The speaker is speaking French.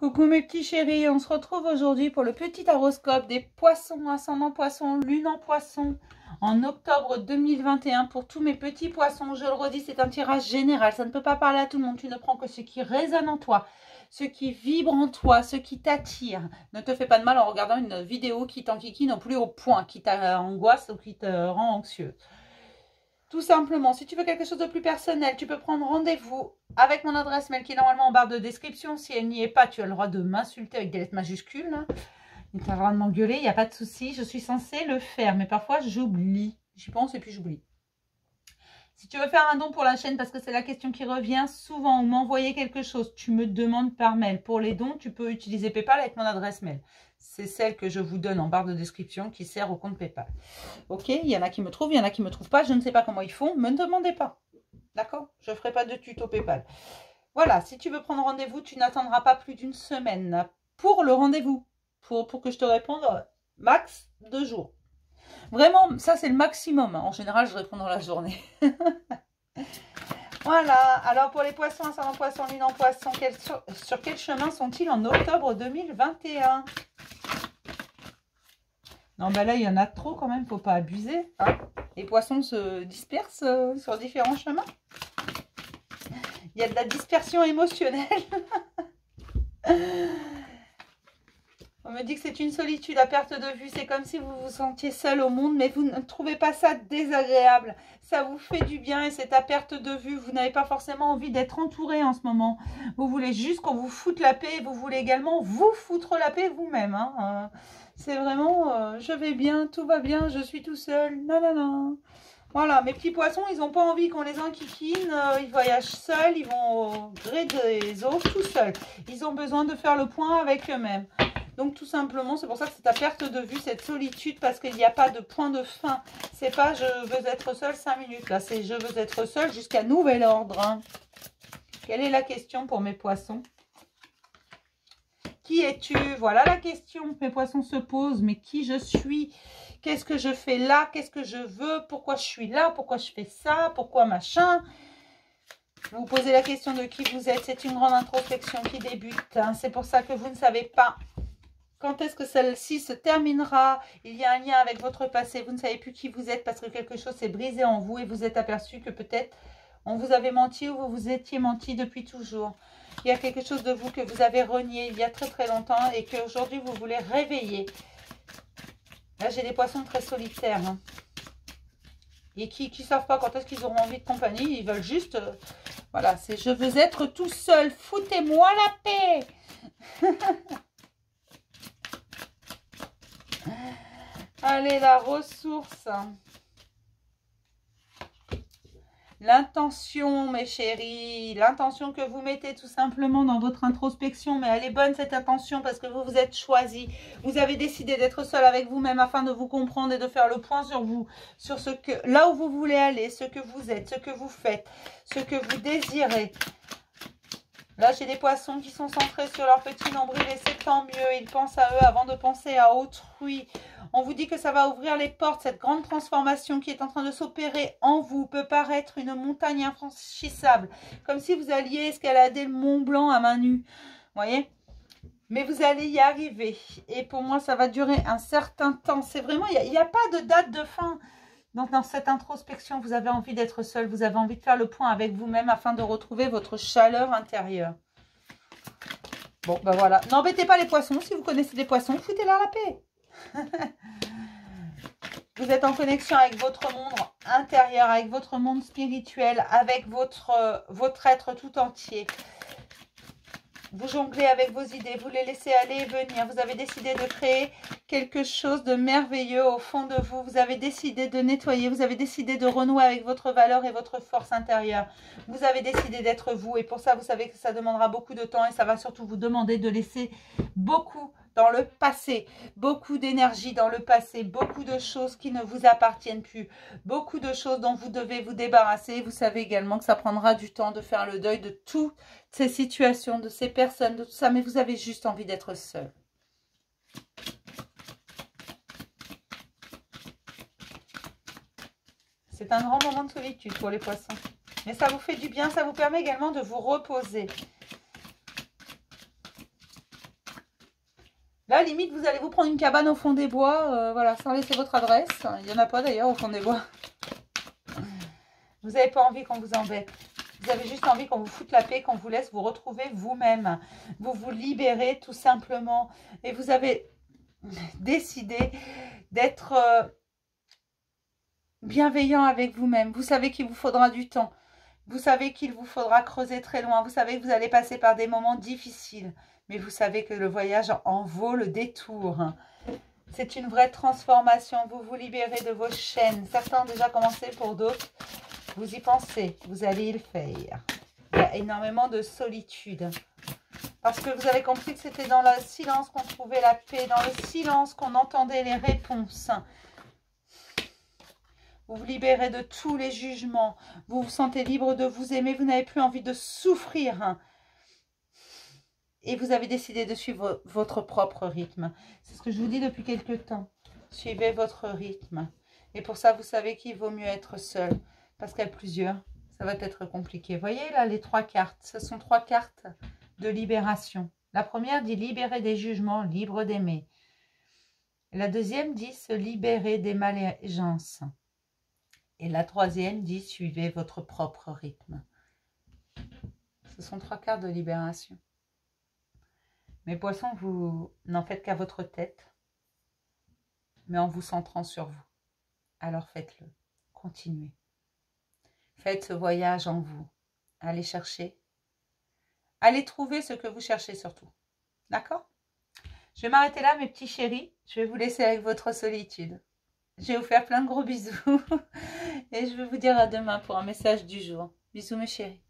Coucou mes petits chéris, on se retrouve aujourd'hui pour le petit horoscope des poissons, ascendant poisson, lune en poisson, en octobre 2021 pour tous mes petits poissons. Je le redis, c'est un tirage général, ça ne peut pas parler à tout le monde, tu ne prends que ce qui résonne en toi, ce qui vibre en toi, ce qui t'attire. Ne te fais pas de mal en regardant une vidéo qui t'enquiquine au plus haut point, qui t'angoisse ou qui te rend anxieux. Tout simplement, si tu veux quelque chose de plus personnel, tu peux prendre rendez-vous avec mon adresse mail qui est normalement en barre de description. Si elle n'y est pas, tu as le droit de m'insulter avec des lettres majuscules. Tu as le droit de m'engueuler, il n'y a pas de souci. Je suis censée le faire, mais parfois j'oublie. J'y pense et puis j'oublie. Si tu veux faire un don pour la chaîne, parce que c'est la question qui revient souvent, ou m'envoyer quelque chose, tu me demandes par mail. Pour les dons, tu peux utiliser PayPal avec mon adresse mail. C'est celle que je vous donne en barre de description qui sert au compte PayPal. Ok, il y en a qui me trouvent, il y en a qui ne me trouvent pas. Je ne sais pas comment ils font. Ne me demandez pas. D'accord? Je ne ferai pas de tuto PayPal. Voilà, si tu veux prendre rendez-vous, tu n'attendras pas plus d'une semaine pour le rendez-vous. Pour que je te réponde, max 2 jours. Vraiment, ça c'est le maximum. En général, je réponds dans la journée. Voilà, alors pour les poissons, ascendant poisson, lune en poisson, sur quel chemin sont-ils en octobre 2021? Non, ben là, il y en a trop quand même, il ne faut pas abuser. Hein. Les poissons se dispersent sur différents chemins. Il y a de la dispersion émotionnelle. On me dit que c'est une solitude à perte de vue. C'est comme si vous vous sentiez seul au monde, mais vous ne trouvez pas ça désagréable. Ça vous fait du bien et c'est à perte de vue. Vous n'avez pas forcément envie d'être entouré en ce moment. Vous voulez juste qu'on vous foute la paix. Vous voulez également vous foutre la paix vous-même. Hein. C'est vraiment, je vais bien, tout va bien, je suis tout seul. Non, non, non. Voilà, mes petits poissons, ils n'ont pas envie qu'on les enquiquine. Ils voyagent seuls, ils vont au gré des eaux, tout seuls. Ils ont besoin de faire le point avec eux-mêmes. Donc tout simplement, c'est pour ça que c'est à perte de vue, cette solitude, parce qu'il n'y a pas de point de fin. C'est pas je veux être seul 5 minutes, là c'est je veux être seul jusqu'à nouvel ordre. Hein. Quelle est la question pour mes poissons? Qui es-tu? Voilà la question que mes poissons se posent. Mais qui je suis? Qu'est-ce que je fais là? Qu'est-ce que je veux? Pourquoi je suis là? Pourquoi je fais ça? Pourquoi machin? Vous posez la question de qui vous êtes. C'est une grande introspection qui débute. Hein. C'est pour ça que vous ne savez pas quand est-ce que celle-ci se terminera. Il y a un lien avec votre passé. Vous ne savez plus qui vous êtes parce que quelque chose s'est brisé en vous et vous êtes aperçu que peut-être on vous avait menti ou vous vous étiez menti depuis toujours. Il y a quelque chose de vous que vous avez renié il y a très très longtemps et qu'aujourd'hui vous voulez réveiller. Là j'ai des poissons très solitaires. Hein. Et qui ne savent pas quand est-ce qu'ils auront envie de compagnie. Ils veulent juste... voilà, c'est je veux être tout seul. Foutez-moi la paix. Allez, la ressource. L'intention, mes chéris, l'intention que vous mettez tout simplement dans votre introspection, mais elle est bonne cette intention parce que vous vous êtes choisi. Vous avez décidé d'être seul avec vous-même afin de vous comprendre et de faire le point sur vous, sur ce que, là où vous voulez aller, ce que vous êtes, ce que vous faites, ce que vous désirez. Là, j'ai des poissons qui sont centrés sur leur petit nombril et c'est tant mieux. Ils pensent à eux avant de penser à autrui. On vous dit que ça va ouvrir les portes. Cette grande transformation qui est en train de s'opérer en vous peut paraître une montagne infranchissable. Comme si vous alliez escalader le Mont Blanc à main nue. Vous voyez? Mais vous allez y arriver. Et pour moi, ça va durer un certain temps. C'est vraiment, il n'y a pas de date de fin. Donc, dans cette introspection, vous avez envie d'être seul. Vous avez envie de faire le point avec vous-même afin de retrouver votre chaleur intérieure. Bon, ben voilà. N'embêtez pas les poissons. Si vous connaissez des poissons, foutez-leur la paix. Vous êtes en connexion avec votre monde intérieur, avec votre monde spirituel, avec votre être tout entier. Vous jonglez avec vos idées, vous les laissez aller et venir. Vous avez décidé de créer quelque chose de merveilleux au fond de vous. Vous avez décidé de nettoyer, vous avez décidé de renouer avec votre valeur et votre force intérieure. Vous avez décidé d'être vous et pour ça, vous savez que ça demandera beaucoup de temps et ça va surtout vous demander de laisser beaucoup dans le passé, beaucoup d'énergie dans le passé, beaucoup de choses qui ne vous appartiennent plus, beaucoup de choses dont vous devez vous débarrasser. Vous savez également que ça prendra du temps de faire le deuil de toutes ces situations, de ces personnes, de tout ça, mais vous avez juste envie d'être seul. C'est un grand moment de solitude pour les poissons, mais ça vous fait du bien, ça vous permet également de vous reposer. Là, limite, vous allez vous prendre une cabane au fond des bois, voilà, sans laisser votre adresse. Il n'y en a pas d'ailleurs au fond des bois. Vous n'avez pas envie qu'on vous embête. Vous avez juste envie qu'on vous foute la paix, qu'on vous laisse vous retrouver vous-même. Vous vous libérez tout simplement. Et vous avez décidé d'être bienveillant avec vous-même. Vous savez qu'il vous faudra du temps. Vous savez qu'il vous faudra creuser très loin. Vous savez que vous allez passer par des moments difficiles. Mais vous savez que le voyage en vaut le détour. C'est une vraie transformation. Vous vous libérez de vos chaînes. Certains ont déjà commencé, pour d'autres, vous y pensez. Vous allez le faire. Il y a énormément de solitude. Parce que vous avez compris que c'était dans le silence qu'on trouvait la paix. Dans le silence qu'on entendait les réponses. Vous vous libérez de tous les jugements. Vous vous sentez libre de vous aimer. Vous n'avez plus envie de souffrir. Et vous avez décidé de suivre votre propre rythme. C'est ce que je vous dis depuis quelque temps. Suivez votre rythme. Et pour ça, vous savez qu'il vaut mieux être seul. Parce qu'à plusieurs, ça va être compliqué. Vous voyez là, les 3 cartes. Ce sont 3 cartes de libération. La première dit libérer des jugements, libre d'aimer. La deuxième dit se libérer des malaisances. Et la troisième dit suivez votre propre rythme. Ce sont 3 cartes de libération. Mes poissons, vous n'en faites qu'à votre tête, mais en vous centrant sur vous. Alors faites-le, continuez. Faites ce voyage en vous. Allez chercher. Allez trouver ce que vous cherchez surtout. D'accord? Je vais m'arrêter là, mes petits chéris. Je vais vous laisser avec votre solitude. Je vais vous faire plein de gros bisous. Et je vais vous dire à demain pour un message du jour. Bisous, mes chéris.